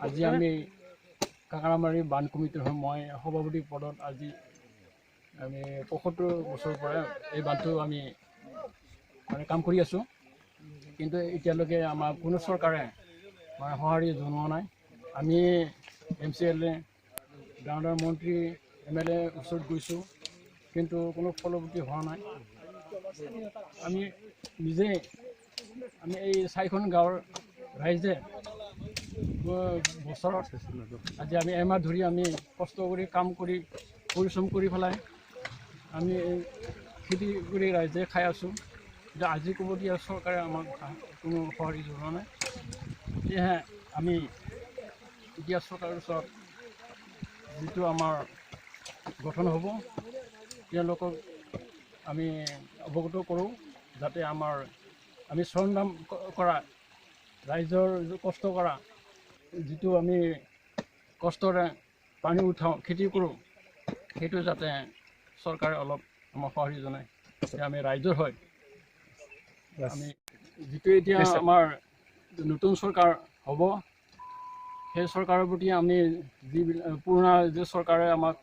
আজি আমি কাকাৰামাৰী বান কমিটিৰ মই সভাপতি পদত আজি আমি ৭৫ বছৰৰ পৰা এই বানটো আমি মানে কাম কৰি আছোঁ, কিন্তু এতিয়ালৈকে আমাৰ কোনো চৰকাৰে মানে সঁহাৰি জনোৱা নাই। আমি MCLA গাঁৱৰ মন্ত্ৰী MLA ওচৰত গৈছোঁ, কিন্তু কোনো ফলৱৰ্তী হোৱা নাই। আমি নিজে এই 4খন গাঁৱৰ ৰাইজে বছৰত আজি আমি এমাহ ধৰি আমি কষ্ট কৰি কাম কৰি পৰিশ্ৰম কৰি পেলাই আমি খেতি কৰি ৰাইজে খাই আছোঁ। যে আজি ক'ব দিয়া চৰকাৰে আমাক কোনো সঁহাৰি জনোৱা নাই। সেয়েহে আমি এতিয়া চৰকাৰৰ ওচৰত যিটো আমাৰ গঠন হ'ব, তেওঁলোকক আমি অৱগত কৰোঁ, যাতে আমি শ্ৰমদান কৰা ৰাইজৰ কষ্ট কৰা যিটো আমি কষ্টৰে পানী উঠাওঁ, খেতি কৰোঁ, সেইটো যাতে চৰকাৰে অলপ আমাক সঁহাৰি জনায়। আমি ৰাইজৰ হয়, আমি যিটো এতিয়া আমাৰ নতুন চৰকাৰ হ'ব, সেই চৰকাৰৰ প্ৰতি আমি পুৰণা যে চৰকাৰে আমাক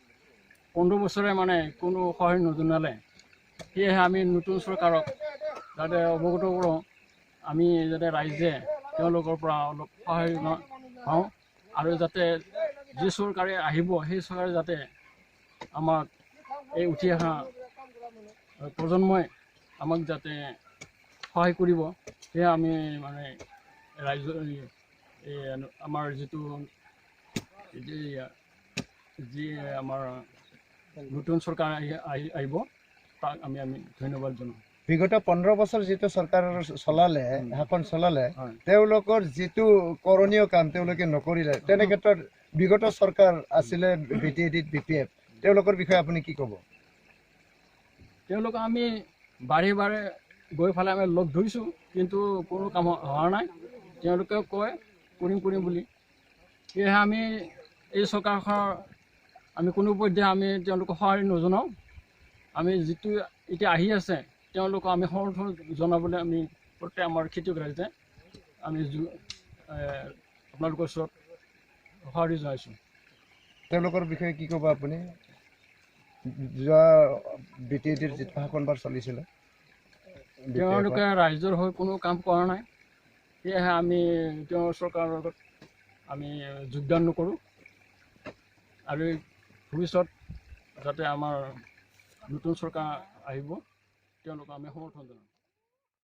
15 বছৰে মানে কোনো সহায় নজনালে, সেয়েহে আমি নতুন চৰকাৰক যাতে অৱগত কৰোঁ, আমি যাতে ৰাইজে তেওঁলোকৰ পৰা অলপ সহায় পাওঁ, আৰু যাতে যি চৰকাৰে আহিব সেই চৰকাৰে যাতে আমাক এই উঠি অহা প্ৰজন্মই আমাক যাতে সহায় কৰিব, সেয়া আমি মানে ৰাইজৰ আমাৰ যিটো যি আমাৰ নতুন চৰকাৰ আহিব, তাক আমি ধন্যবাদ জনাওঁ। বিগত 15 বছৰ যিটো চৰকাৰ চলালে, শাসন চলালে, তেওঁলোকৰ যিটো কৰণীয় কাম তেওঁলোকে নকৰিলে, তেনে ক্ষেত্ৰত বিগত চৰকাৰ আছিলে BTAD BPF, তেওঁলোকৰ বিষয়ে আপুনি কি ক'ব? তেওঁলোকক আমি বাৰে বাৰে গৈ পেলাই আমি লগ ধৰিছোঁ, কিন্তু কোনো কাম হোৱা নাই। তেওঁলোকে কয় কৰিম বুলি। সেয়েহে আমি এই চৰকাৰখনৰ আমি কোনো পধ্যে আমি তেওঁলোকক সঁহাৰি নজনাওঁ। আমি যিটো এতিয়া আহি আছে, তেওঁলোকক আমি সমৰ্থন জনাবলৈ আমি প্ৰত্যেক আমাৰ খেতিয়ক ৰাইজে আমি আপোনালোকৰ ওচৰত সঁহাৰি জনাইছোঁ। তেওঁলোকৰ বিষয়ে কি ক'ব আপুনি? যোৱা BTADৰ যিটো শাসনভাৰ চলিছিলে, তেওঁলোকে ৰাইজৰ হৈ কোনো কাম কৰা নাই। সেয়েহে আমি তেওঁৰ চৰকাৰৰ লগত আমি যোগদান নকৰোঁ, আৰু ভৱিষ্যত যাতে আমাৰ নতুন চৰকাৰ আহিব, তেওঁলোকক আমি সমৰ্থন জনাওঁ।